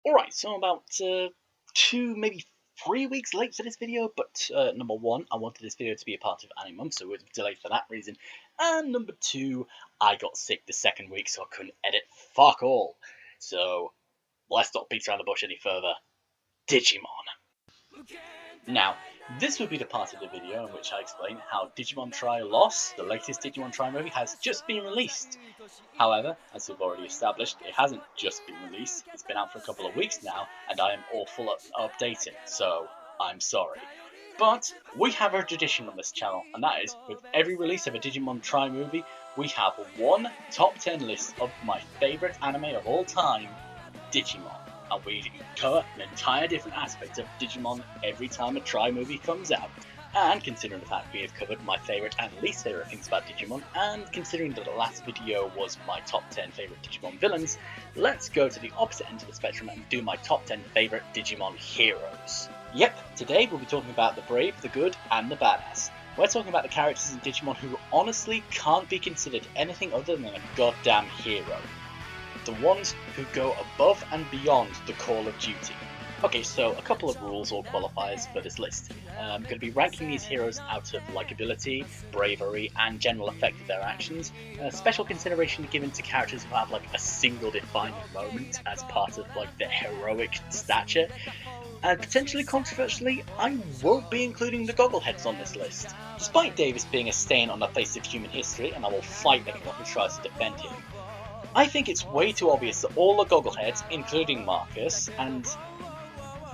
Alright, so I'm about 2, maybe 3 weeks late for this video, but number one, I wanted this video to be a part of AniMonth, so it was delayed for that reason. And number two, I got sick the second week, so I couldn't edit fuck all. So, let's not beat around the bush any further. Digimon. Now, this would be the part of the video in which I explain how Digimon Tri Lost, the latest Digimon Tri movie, has just been released. However, as we've already established, it hasn't just been released, it's been out for a couple of weeks now, and I am awful at updating, so I'm sorry. But we have a tradition on this channel, and that is, with every release of a Digimon Tri movie, we have one top 10 list of my favourite anime of all time, Digimon. And we cover an entire different aspect of Digimon every time a Tri movie comes out. And considering the fact we have covered my favourite and least favourite things about Digimon, and considering that the last video was my top 10 favourite Digimon villains, let's go to the opposite end of the spectrum and do my top 10 favourite Digimon heroes. Yep, today we'll be talking about the brave, the good, and the badass. We're talking about the characters in Digimon who honestly can't be considered anything other than a goddamn hero. The ones who go above and beyond the call of duty. Okay, so a couple of rules or qualifiers for this list. I'm going to be ranking these heroes out of likability, bravery, and general effect of their actions. Special consideration given to characters who have like a single defining moment as part of like their heroic stature. And potentially controversially, I won't be including the Goggle-heads on this list. Despite Davis being a stain on the face of human history, and I will fight anyone who tries to defend him, I think it's way too obvious that all the Goggle-heads, including Marcus, and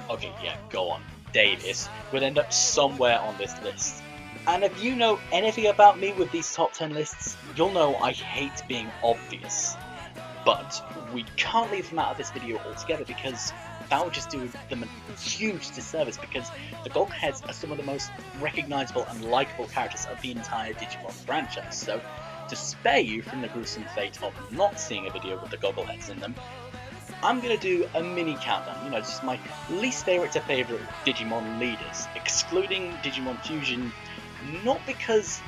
okay, yeah, go on, Davis, would end up somewhere on this list. And if you know anything about me with these top 10 lists, you'll know I hate being obvious. But we can't leave them out of this video altogether because that would just do them a huge disservice, because the Goggle-heads are some of the most recognisable and likeable characters of the entire Digimon franchise. So, to spare you from the gruesome fate of not seeing a video with the Goggle-heads in them, I'm going to do a mini countdown, just my least favourite to favourite Digimon leaders, excluding Digimon Fusion, not because,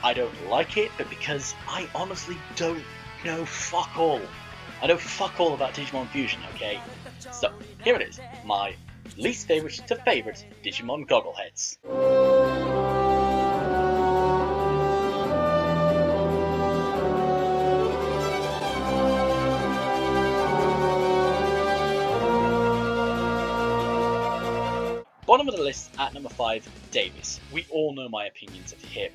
I don't like it, but because I honestly don't know fuck all. I know fuck all about Digimon Fusion, okay? So, here it is, my least favourite to favourite Digimon Goggle-heads. Bottom of the list at number 5, Davis. We all know my opinions of him.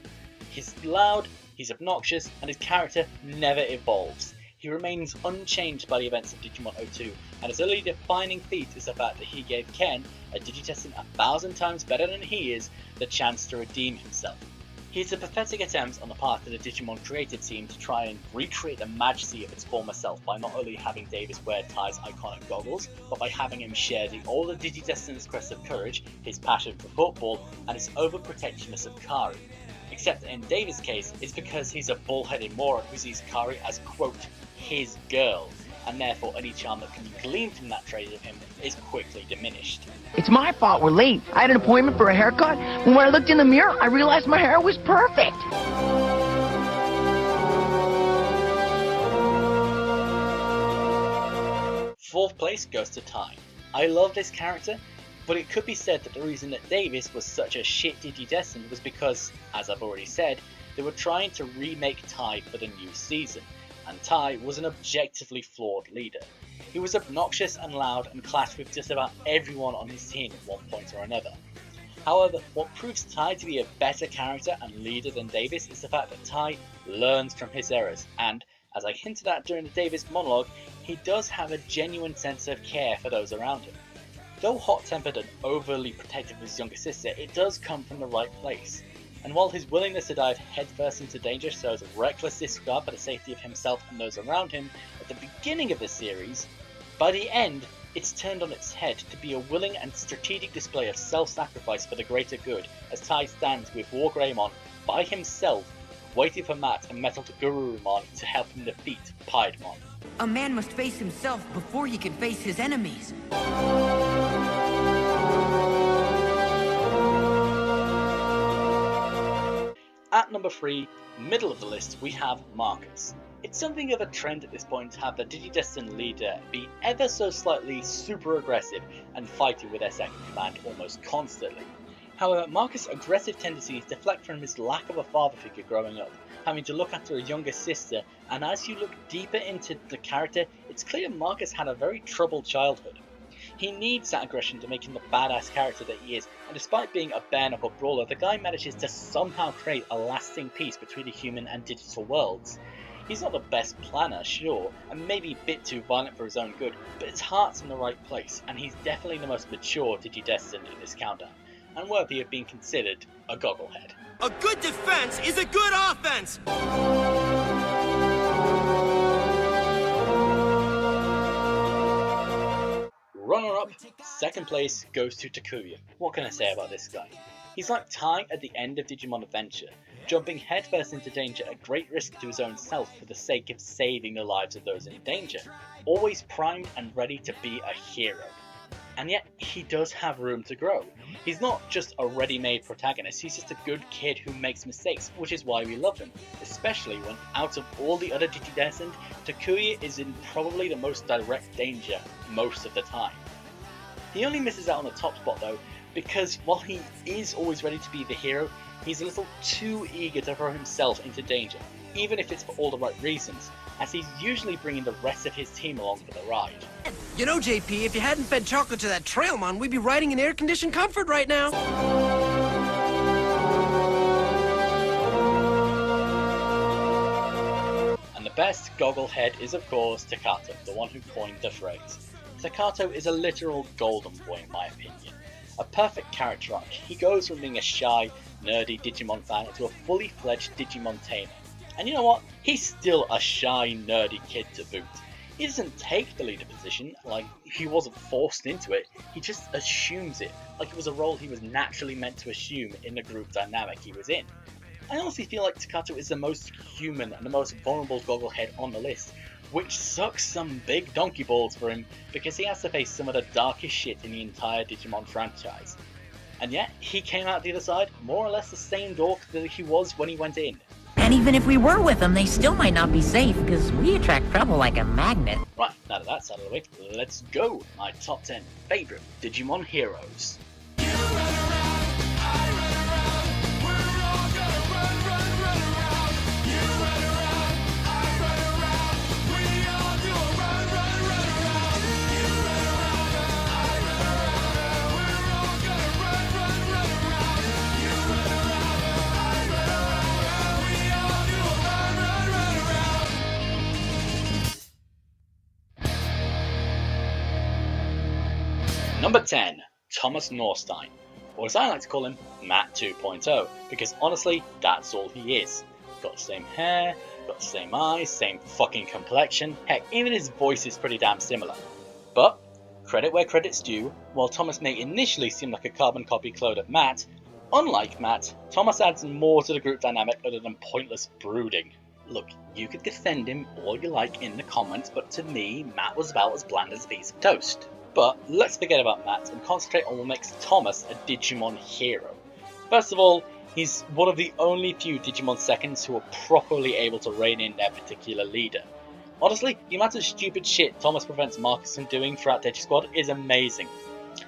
He's loud, he's obnoxious, and his character never evolves. He remains unchanged by the events of Digimon 02, and his only defining feat is the fact that he gave Ken, a Digitestant 1,000 times better than he is, the chance to redeem himself. He's a pathetic attempt on the part of the Digimon creative team to try and recreate the majesty of its former self by not only having Davis wear Ty's iconic goggles, but by having him share the older Digidestant's crest of courage, his passion for football, and his overprotectiveness of Kari. Except that in Davis' case, it's because he's a bull-headed moron who sees Kari as, quote, his girl, and therefore any charm that can be gleaned from that trait of him is quickly diminished. It's my fault we're late. I had an appointment for a haircut, and when I looked in the mirror, I realized my hair was perfect. Fourth place goes to Ty. I love this character, but it could be said that the reason that Davis was such a shit Digidestined was because, as I've already said, they were trying to remake Ty for the new season, and Ty was an objectively flawed leader. He was obnoxious and loud and clashed with just about everyone on his team at one point or another. However, what proves Ty to be a better character and leader than Davis is the fact that Ty learns from his errors, and, as I hinted at during the Davis monologue, he does have a genuine sense of care for those around him. Though hot-tempered and overly protective of his younger sister, it does come from the right place. And while his willingness to dive headfirst into danger shows reckless disregard for the safety of himself and those around him at the beginning of the series, by the end, it's turned on its head to be a willing and strategic display of self-sacrifice for the greater good, as Tai stands with Wargreymon by himself, waiting for Matt and Metal Gururumon to help him defeat Piedmon. A man must face himself before he can face his enemies. At number 3, middle of the list, we have Marcus. It's something of a trend at this point to have the Digidestined leader be ever so slightly super aggressive and fighting with their second command almost constantly. However, Marcus' aggressive tendencies deflect from his lack of a father figure growing up, having to look after a younger sister, and as you look deeper into the character, it's clear Marcus had a very troubled childhood. He needs that aggression to make him the badass character that he is, and despite being a bare-knuckle brawler, the guy manages to somehow create a lasting peace between the human and digital worlds. He's not the best planner, sure, and maybe a bit too violent for his own good, but his heart's in the right place, and he's definitely the most mature Digidestined in this countdown, and worthy of being considered a Goggle-head. A good defense is a good offense! Runner-up, second place, goes to Takuya. What can I say about this guy? He's like Tai at the end of Digimon Adventure, jumping headfirst into danger at great risk to his own self for the sake of saving the lives of those in danger, always primed and ready to be a hero. And yet, he does have room to grow. He's not just a ready-made protagonist, he's just a good kid who makes mistakes, which is why we love him, especially when out of all the other Digidestined, Takuya is in probably the most direct danger most of the time. He only misses out on the top spot though, because while he is always ready to be the hero, he's a little too eager to throw himself into danger, even if it's for all the right reasons, as he's usually bringing the rest of his team along for the ride. You know, JP, if you hadn't fed chocolate to that Trailmon, we'd be riding in air-conditioned comfort right now. And the best Goggle-head is of course Takato, the one who coined the phrase. Takato is a literal golden boy in my opinion. A perfect character arc. He goes from being a shy, nerdy Digimon fan into a fully fledged Digimon tamer. And you know what? He's still a shy, nerdy kid to boot. He doesn't take the leader position, like he wasn't forced into it, he just assumes it, like it was a role he was naturally meant to assume in the group dynamic he was in. I honestly feel like Takato is the most human and the most vulnerable Goggle-head on the list, which sucks some big donkey balls for him because he has to face some of the darkest shit in the entire Digimon franchise. And yet, he came out the other side more or less the same dork that he was when he went in. And even if we were with them, they still might not be safe, because we attract trouble like a magnet. Right, now that that's out of the way, let's go! My top 10 favourite Digimon Heroes. Number 10, Thomas Norstein, or as I like to call him, Matt 2.0, because honestly, that's all he is. Got the same hair, got the same eyes, same fucking complexion, heck, even his voice is pretty damn similar. But, credit where credit's due, while Thomas may initially seem like a carbon copy clone of Matt, unlike Matt, Thomas adds more to the group dynamic other than pointless brooding. Look, you could defend him all you like in the comments, but to me, Matt was about as bland as a piece of toast. But let's forget about Matt and concentrate on what makes Thomas a Digimon hero. First of all, he's one of the only few Digimon seconds who are properly able to rein in their particular leader. Honestly, the amount of stupid shit Thomas prevents Marcus from doing throughout Digisquad is amazing.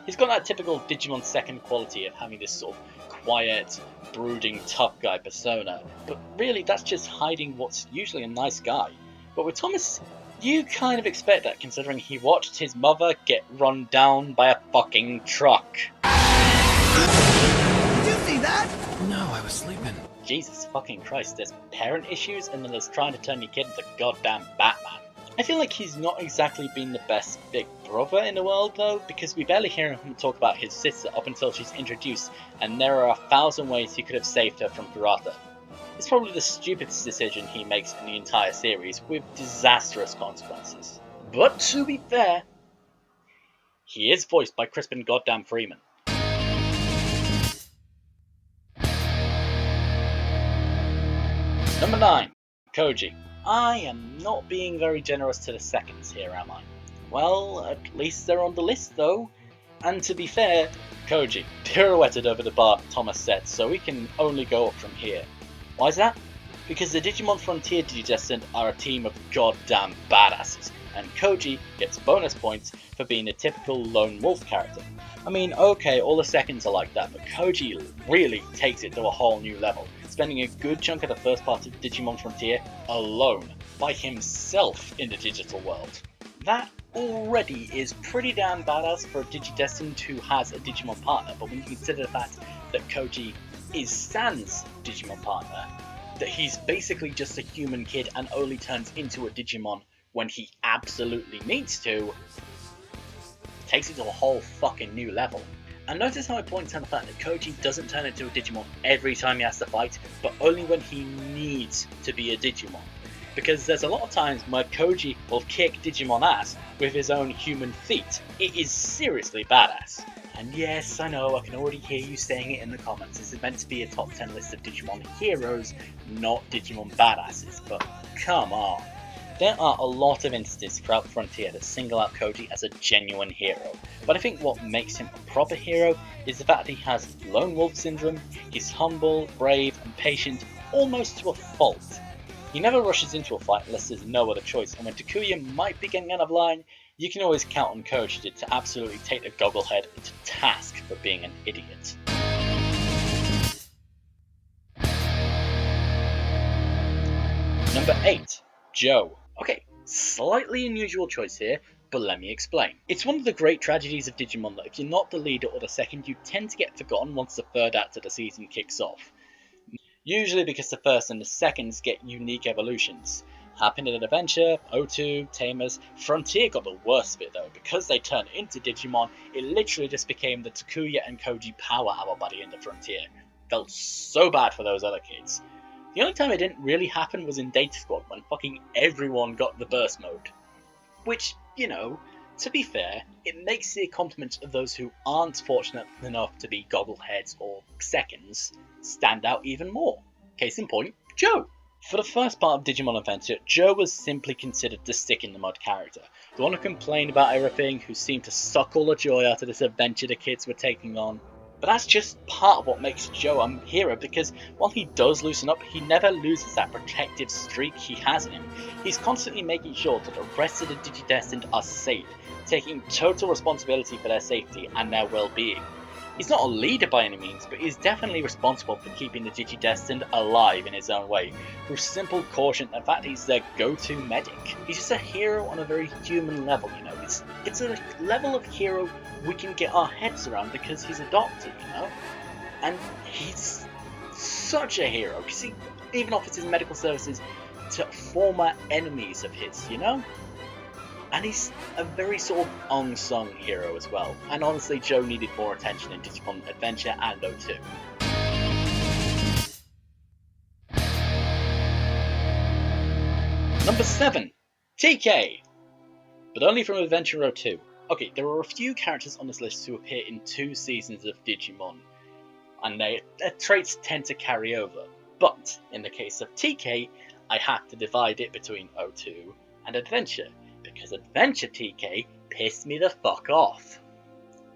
He's got that typical Digimon second quality of having this sort of quiet, brooding, tough guy persona, but really that's just hiding what's usually a nice guy. But with Thomas, you kind of expect that considering he watched his mother get run down by a fucking truck. Did you see that? No, I was sleeping. Jesus fucking Christ, there's parent issues and then there's trying to turn your kid into goddamn Batman. I feel like he's not exactly been the best big brother in the world though, because we barely hear him talk about his sister up until she's introduced, and there are 1,000 ways he could have saved her from Kurata. It's probably the stupidest decision he makes in the entire series, with disastrous consequences. But to be fair, he is voiced by Crispin goddamn Freeman. Number 9, Koji. I am not being very generous to the seconds here, am I? Well, at least they're on the list though. And to be fair, Koji pirouetted over the bar Thomas set, so we can only go up from here. Why is that? because the Digimon Frontier Digidestined are a team of goddamn badasses, and Koji gets bonus points for being a typical lone wolf character. I mean, okay, all the seconds are like that, but Koji really takes it to a whole new level, spending a good chunk of the first part of Digimon Frontier alone, by himself in the digital world. That already is pretty damn badass for a Digidestined who has a Digimon partner, but when you consider the fact that Koji is Sans Digimon partner, that he's basically just a human kid and only turns into a Digimon when he absolutely needs to, takes it to a whole fucking new level. And notice how I point out the fact that Koji doesn't turn into a Digimon every time he has to fight, but only when he needs to be a Digimon. Because there's a lot of times where Koji will kick Digimon ass with his own human feet. It is seriously badass. And yes, I know, I can already hear you saying it in the comments, this is meant to be a top 10 list of Digimon heroes, not Digimon badasses, but come on. There are a lot of instances throughout Frontier that single out Koji as a genuine hero, but I think what makes him a proper hero is the fact that he has lone wolf syndrome, he's humble, brave and patient almost to a fault. He never rushes into a fight unless there's no other choice, and when Takuya might be getting out of line, you can always count on Koji to absolutely take the Goggle-head to task for being an idiot. Number 8. Joe. Okay, slightly unusual choice here, but let me explain. It's one of the great tragedies of Digimon that if you're not the leader or the second, you tend to get forgotten once the third act of the season kicks off. Usually because the first and the seconds get unique evolutions. Happen in Adventure, O2, Tamers. Frontier got the worst of it though, because they turned into Digimon, it literally just became the Takuya and Koji power hour by the end of Frontier. Felt so bad for those other kids. The only time it didn't really happen was in Data Squad, when fucking everyone got the burst mode. Which, you know, to be fair, it makes the accomplishments of those who aren't fortunate enough to be Goggle-heads or seconds stand out even more. Case in point, Joe. For the first part of Digimon Adventure, Joe was simply considered the stick-in-the-mud character, the one who complained about everything, who seemed to suck all the joy out of this adventure the kids were taking on. But that's just part of what makes Joe a hero, because while he does loosen up, he never loses that protective streak he has in him. He's constantly making sure that the rest of the Digidestined are safe, taking total responsibility for their safety and their well-being. He's not a leader by any means, but he's definitely responsible for keeping the Digidestined alive in his own way, through simple caution and the fact he's their go-to medic. He's just a hero on a very human level, you know. It's a level of hero we can get our heads around because he's a doctor, you know? And he's such a hero, because he even offers his medical services to former enemies of his, you know? And he's a very sort of unsung hero as well. And honestly, Joe needed more attention in Digimon Adventure and O2. Number 7. TK. But only from Adventure O2. Okay, there are a few characters on this list who appear in 2 seasons of Digimon, and their traits tend to carry over. But in the case of TK, I had to divide it between O2 and Adventure, because Adventure TK pissed me the fuck off.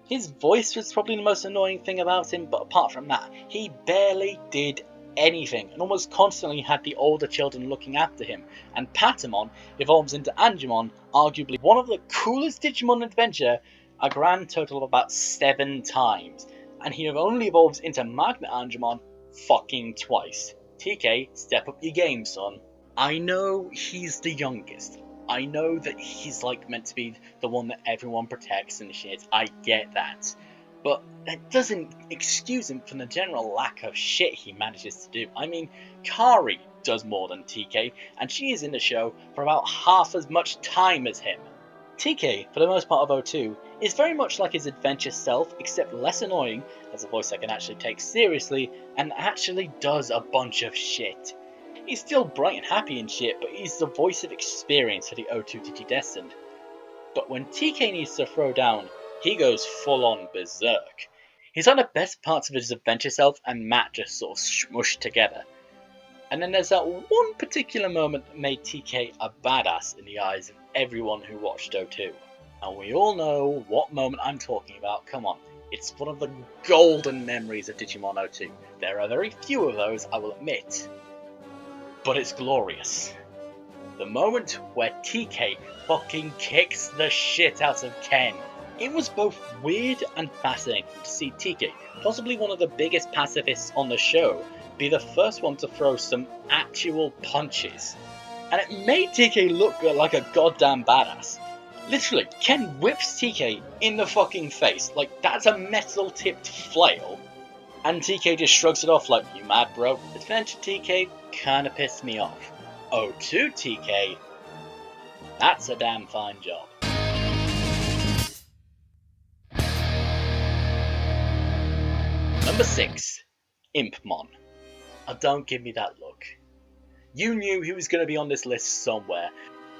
His voice was probably the most annoying thing about him, but apart from that, he barely did anything, and almost constantly had the older children looking after him, and Patamon evolves into Angemon, arguably one of the coolest Digimon Adventure, a grand total of about 7 times, and he only evolves into Magna Angemon fucking twice. TK, step up your game, son. I know he's the youngest. I know that he's like meant to be the one that everyone protects and shit, I get that. But that doesn't excuse him from the general lack of shit he manages to do. I mean, Kari does more than TK, and she is in the show for about half as much time as him. TK, for the most part of O2, is very much like his adventure self, except less annoying, as a voice I can actually take seriously, and actually does a bunch of shit. He's still bright and happy and shit, but he's the voice of experience for the O2 Digidestined. But when TK needs to throw down, he goes full-on berserk. He's on the best parts of his adventure self and Matt just sort of smushed together. And then there's that one particular moment that made TK a badass in the eyes of everyone who watched O2. And we all know what moment I'm talking about, come on. It's one of the golden memories of Digimon O2. There are very few of those, I will admit. but it's glorious. The moment where TK fucking kicks the shit out of Ken. It was both weird and fascinating to see TK, possibly one of the biggest pacifists on the show, be the first one to throw some actual punches. And it made TK look like a goddamn badass. Literally, Ken whips TK in the fucking face, like that's a metal tipped flail. And TK just shrugs it off like, you mad bro? Adventure TK kinda pissed me off. O2 TK, that's a damn fine job. Number 6, Impmon. Oh, don't give me that look. You knew he was going to be on this list somewhere.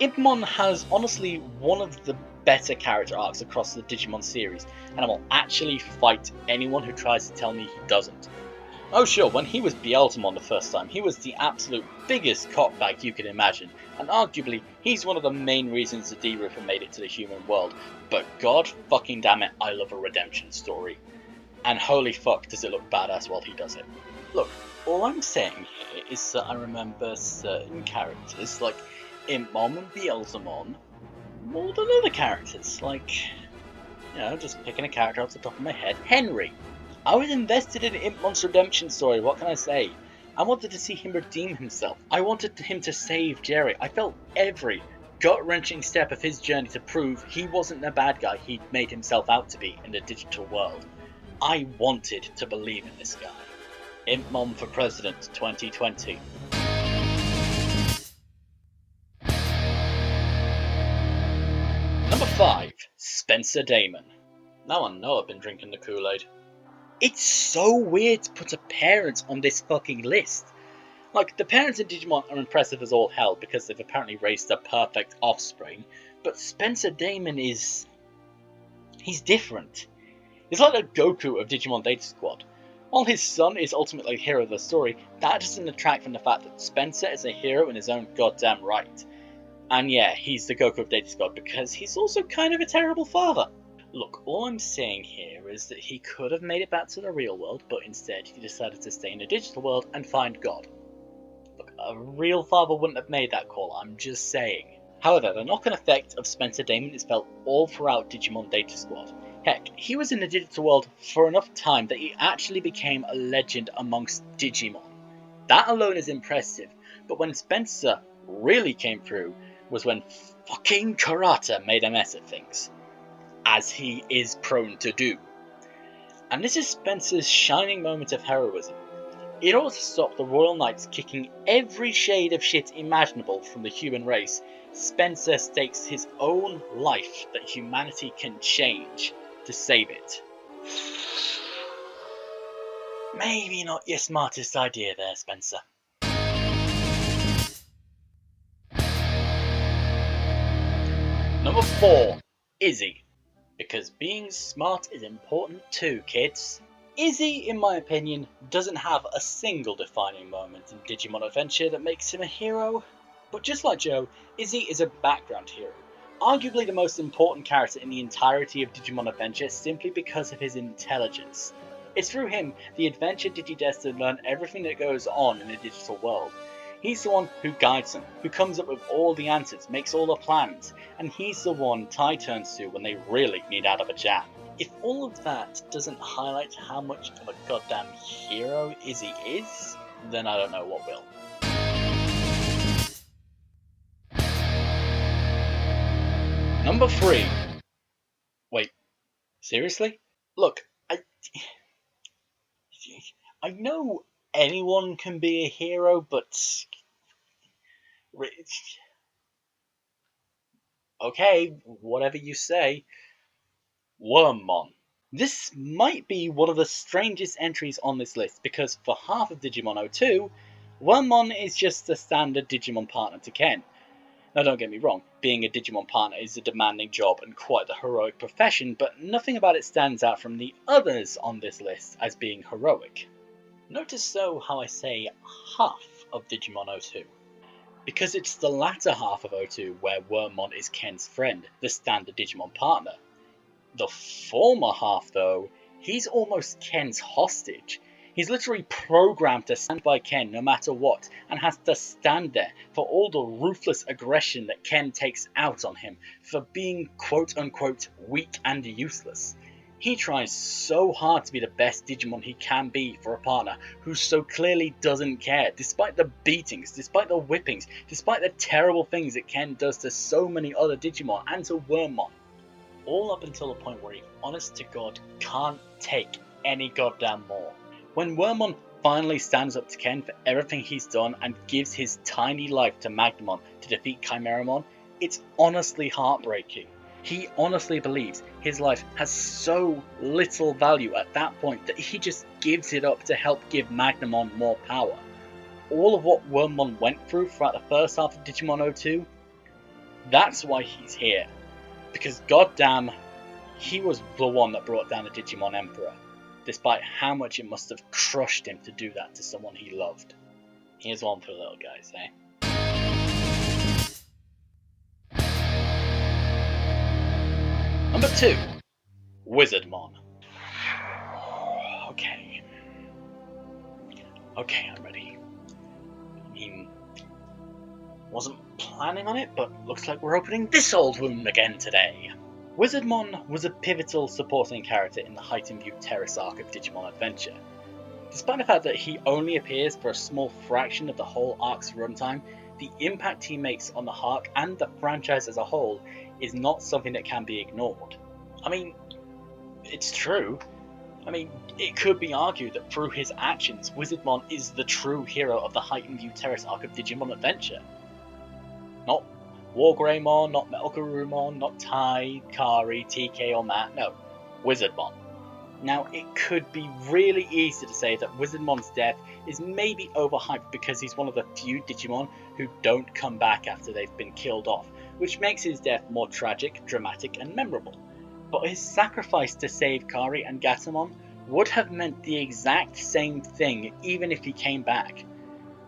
Impmon has honestly one of the better character arcs across the Digimon series, and I will actually fight anyone who tries to tell me he doesn't. Oh sure, when he was Beelzemon the first time, he was the absolute biggest cockbag you could imagine, and arguably he's one of the main reasons the D-Ripper made it to the human world, but god fucking damn it, I love a redemption story. And holy fuck does it look badass while he does it. Look, all I'm saying here is that I remember certain characters like Impmon and Beelzemon more than other characters, like, you know, just picking a character off the top of my head, Henry. I was invested in Impmon's redemption story, what can I say? I wanted to see him redeem himself. I wanted him to save Jerry. I felt every gut-wrenching step of his journey to prove he wasn't the bad guy he'd made himself out to be in the digital world. I wanted to believe in this guy. Impmon for President 2020. Number 5, Spencer Damon. Now I know I've been drinking the Kool-Aid. It's so weird to put a parent on this fucking list. Like, the parents in Digimon are impressive as all hell because they've apparently raised a perfect offspring, but Spencer Damon is... he's different. He's like the Goku of Digimon Data Squad. While his son is ultimately the hero of the story, that doesn't detract from the fact that Spencer is a hero in his own goddamn right. And yeah, he's the Goku of Data Squad because he's also kind of a terrible father. Look, all I'm saying here is that he could have made it back to the real world, but instead he decided to stay in the digital world and find God. Look, a real father wouldn't have made that call, I'm just saying. However, the knock-on effect of Spencer Damon is felt all throughout Digimon Data Squad. Heck, he was in the digital world for enough time that he actually became a legend amongst Digimon. That alone is impressive, but when Spencer really came through was when fucking Karata made a mess of things. As he is prone to do. And this is Spencer's shining moment of heroism. In order to stop the Royal Knights kicking every shade of shit imaginable from the human race, Spencer stakes his own life that humanity can change to save it. Maybe not your smartest idea there, Spencer. Number 4, Izzy. Because being smart is important too, kids. Izzy, in my opinion, doesn't have a single defining moment in Digimon Adventure that makes him a hero. But just like Joe, Izzy is a background hero. Arguably the most important character in the entirety of Digimon Adventure simply because of his intelligence. It's through him the Adventure Digidestined learn everything that goes on in the digital world. He's the one who guides them, who comes up with all the answers, makes all the plans, and he's the one Tai turns to when they really need out of a jam. If all of that doesn't highlight how much of a goddamn hero Izzy is, then I don't know what will. Number 3. Wait, seriously? Look, I know anyone can be a hero, but... okay, whatever you say. Wormmon. This might be one of the strangest entries on this list, because for half of Digimon 02, Wormmon is just a standard Digimon partner to Ken. Now don't get me wrong, being a Digimon partner is a demanding job and quite the heroic profession, but nothing about it stands out from the others on this list as being heroic. Notice though how I say half of Digimon 02. Because it's the latter half of 02 where Wormmon is Ken's friend, the standard Digimon partner. The former half though, he's almost Ken's hostage. He's literally programmed to stand by Ken no matter what, and has to stand there for all the ruthless aggression that Ken takes out on him for being quote unquote weak and useless. He tries so hard to be the best Digimon he can be for a partner who so clearly doesn't care, despite the beatings, despite the whippings, despite the terrible things that Ken does to so many other Digimon and to Wormmon. All up until the point where he, honest to God, can't take any goddamn more. When Wormmon finally stands up to Ken for everything he's done and gives his tiny life to Magnamon to defeat Chimeramon, it's honestly heartbreaking. He honestly believes his life has so little value at that point that he just gives it up to help give Magnamon more power. All of what Wormmon went through throughout the first half of Digimon 02, that's why he's here. Because goddamn, he was the one that brought down the Digimon Emperor, despite how much it must have crushed him to do that to someone he loved. Here's one for the little guys, eh? Number 2, Wizardmon. Okay, I'm ready. I mean, wasn't planning on it, but looks like we're opening this old wound again today. Wizardmon was a pivotal supporting character in the Heightened View Terrace arc of Digimon Adventure. Despite the fact that he only appears for a small fraction of the whole arc's runtime, the impact he makes on the arc and the franchise as a whole is not something that can be ignored. I mean, it's true. I mean, it could be argued that through his actions, Wizardmon is the true hero of the Heightened View Terrace arc of Digimon Adventure. Not Wargreymon, not Metalgarurumon, not Tai, Kari, TK or Matt, no, Wizardmon. Now, it could be really easy to say that Wizardmon's death is maybe overhyped because he's one of the few Digimon who don't come back after they've been killed off, which makes his death more tragic, dramatic and memorable. But his sacrifice to save Kari and Gatomon would have meant the exact same thing even if he came back.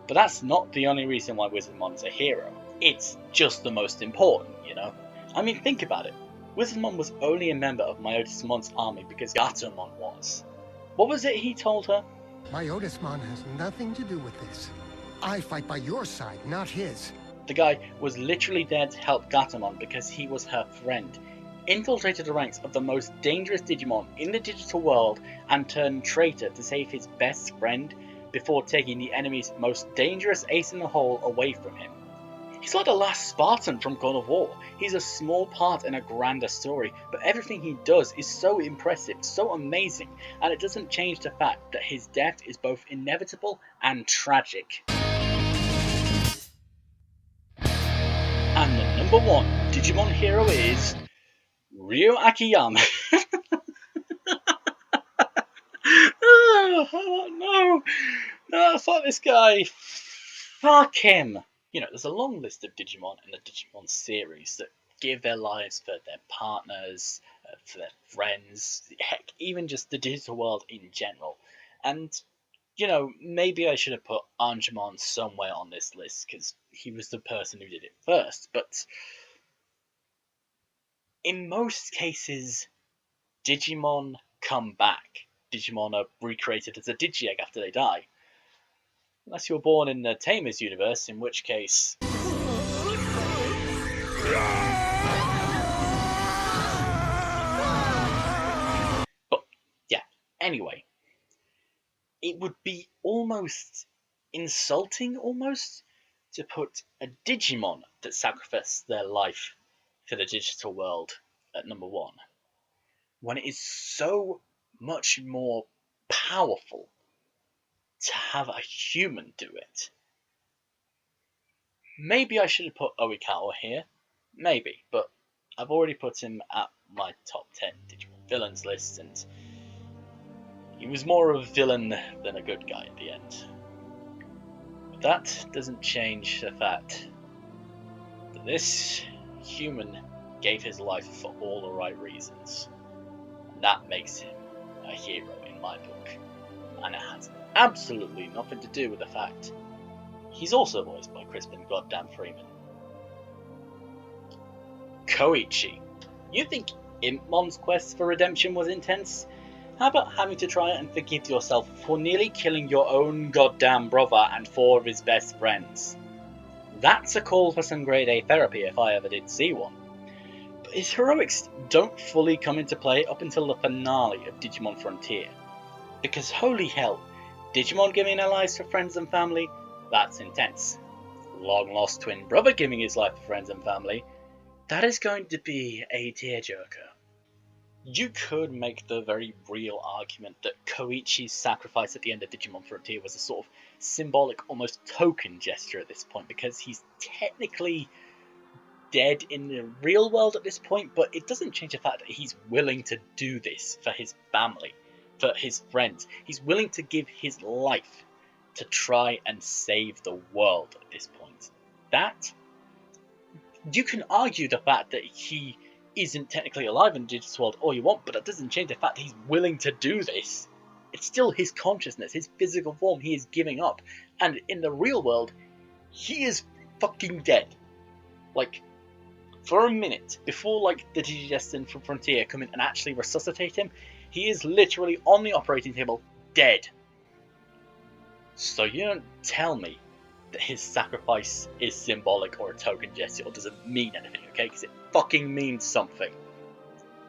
But that's not the only reason why Wizardmon is a hero. It's just the most important, you know? I mean, think about it. Wizardmon was only a member of Myotismon's army because Gatomon was. What was it he told her? Myotismon has nothing to do with this. I fight by your side, not his. The guy was literally there to help Gatomon because he was her friend, infiltrated the ranks of the most dangerous Digimon in the digital world and turned traitor to save his best friend before taking the enemy's most dangerous ace in the hole away from him. He's like the last Spartan from God of War. He's a small part in a grander story, but everything he does is so impressive, so amazing, and it doesn't change the fact that his death is both inevitable and tragic. And the number 1 Digimon hero is Ryo Akiyama. Oh no, fuck this guy. Fuck him. You know, there's a long list of Digimon in the Digimon series that give their lives for their partners, for their friends, heck, even just the digital world in general. And, you know, maybe I should have put Angemon somewhere on this list, because he was the person who did it first, but in most cases, Digimon come back. Digimon are recreated as a Digi-Egg after they die. Unless you were born in the Tamers universe, in which case... But, yeah, anyway. It would be almost insulting, to put a Digimon that sacrificed their life for the digital world at number 1, when it is so much more powerful to have a human do it. Maybe I should have put Oikawa here, maybe, but I've already put him at my top 10 Digimon villains list, and he was more of a villain than a good guy at the end. But that doesn't change the fact that this human gave his life for all the right reasons, and that makes him a hero in my book, and it has absolutely nothing to do with the fact he's also voiced by Crispin Goddamn Freeman. Koichi. You think Impmon's quest for redemption was intense? How about having to try and forgive yourself for nearly killing your own goddamn brother and 4 of his best friends? That's a call for some grade A therapy if I ever did see one. But his heroics don't fully come into play up until the finale of Digimon Frontier. Because holy hell, Digimon giving their lives for friends and family, that's intense. Long lost twin brother giving his life for friends and family, that is going to be a tearjerker. You could make the very real argument that Koichi's sacrifice at the end of Digimon Frontier was a sort of symbolic, almost token gesture at this point, because he's technically dead in the real world at this point, but it doesn't change the fact that he's willing to do this for his family, for his friends. He's willing to give his life to try and save the world at this point. That, you can argue the fact that he isn't technically alive in the digital world all you want, but that doesn't change the fact that he's willing to do this. It's still his consciousness, his physical form he is giving up. And in the real world, he is fucking dead. Like, for a minute, before like the Digidestin from Frontier come in and actually resuscitate him, he is literally on the operating table, dead. So you don't tell me that his sacrifice is symbolic or a token gesture or doesn't mean anything, okay? Because it fucking means something.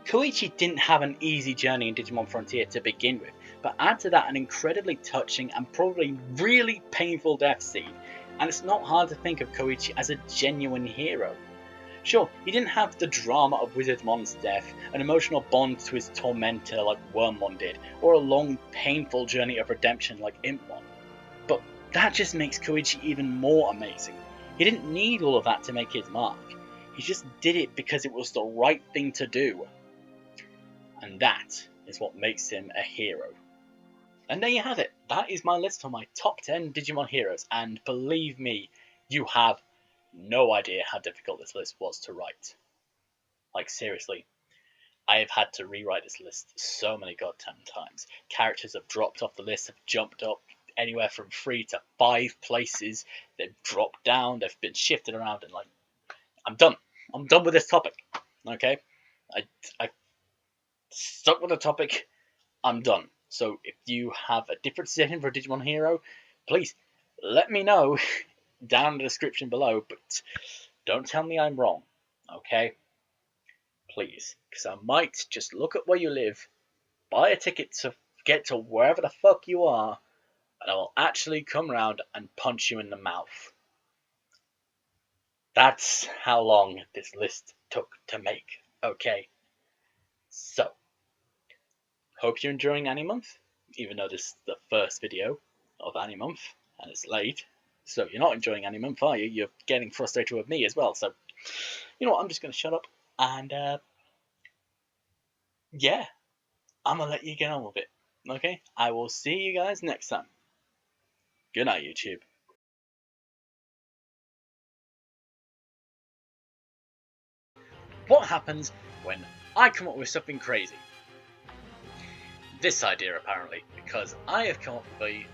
Koichi didn't have an easy journey in Digimon Frontier to begin with, but add to that an incredibly touching and probably really painful death scene, and it's not hard to think of Koichi as a genuine hero. Sure, he didn't have the drama of Wizardmon's death, an emotional bond to his tormentor like Wormmon did, or a long painful journey of redemption like Impmon. But that just makes Koichi even more amazing. He didn't need all of that to make his mark. He just did it because it was the right thing to do. And that is what makes him a hero. And there you have it. That is my list for my top 10 Digimon heroes. And believe me, you have no idea how difficult this list was to write. Like, seriously. I have had to rewrite this list so many goddamn times. Characters have dropped off the list, have jumped up anywhere from 3 to 5 places. They've dropped down, they've been shifted around, and like, I'm done. I'm done with this topic. Okay? I stuck with the topic. I'm done. So if you have a different suggestion for a Digimon hero, please let me know down in the description below, but don't tell me I'm wrong. Okay? Please. Because I might just look at where you live, buy a ticket to get to wherever the fuck you are, and I will actually come round and punch you in the mouth. That's how long this list took to make, okay? So, hope you're enjoying AniMonth, even though this is the first video of AniMonth, and it's late. So you're not enjoying AniMonth, are you? You're getting frustrated with me as well, so, you know what, I'm just going to shut up, and, yeah, I'm going to let you get on with it, okay? I will see you guys next time. Good night, YouTube. What happens when I come up with something crazy? This idea, apparently, because I have come up with a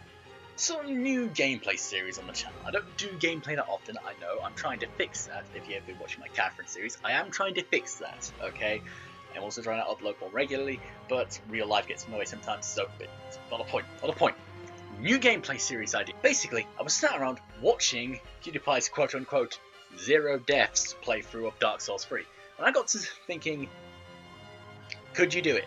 sort of new gameplay series on the channel. I don't do gameplay that often, I know. I'm trying to fix that. If you have been watching my Catherine series, I am trying to fix that, okay? I'm also trying to upload more regularly, but real life gets in the way sometimes, so it's not a point. Not a point. New gameplay series idea. Basically, I was sat around watching PewDiePie's quote-unquote 0 deaths playthrough of Dark Souls 3. And I got to thinking, could you do it?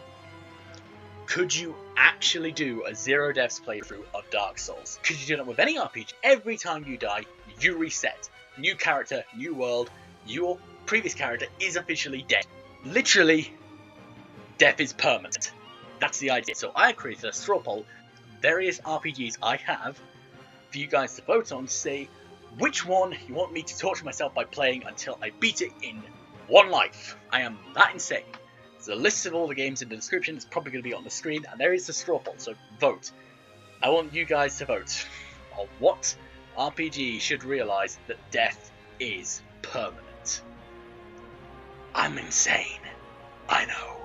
Could you actually do a 0 deaths playthrough of Dark Souls? Could you do that with any RPG? Every time you die, you reset. New character, new world, your previous character is officially dead. Literally, death is permanent. That's the idea. So I created a straw poll, various RPGs I have, for you guys to vote on to say which one you want me to torture myself by playing until I beat it in one life. I am that insane. There's a list of all the games in the description. It's probably going to be on the screen, and there is the straw poll, so vote. I want you guys to vote on what RPG should realise that death is permanent. I'm insane. I know.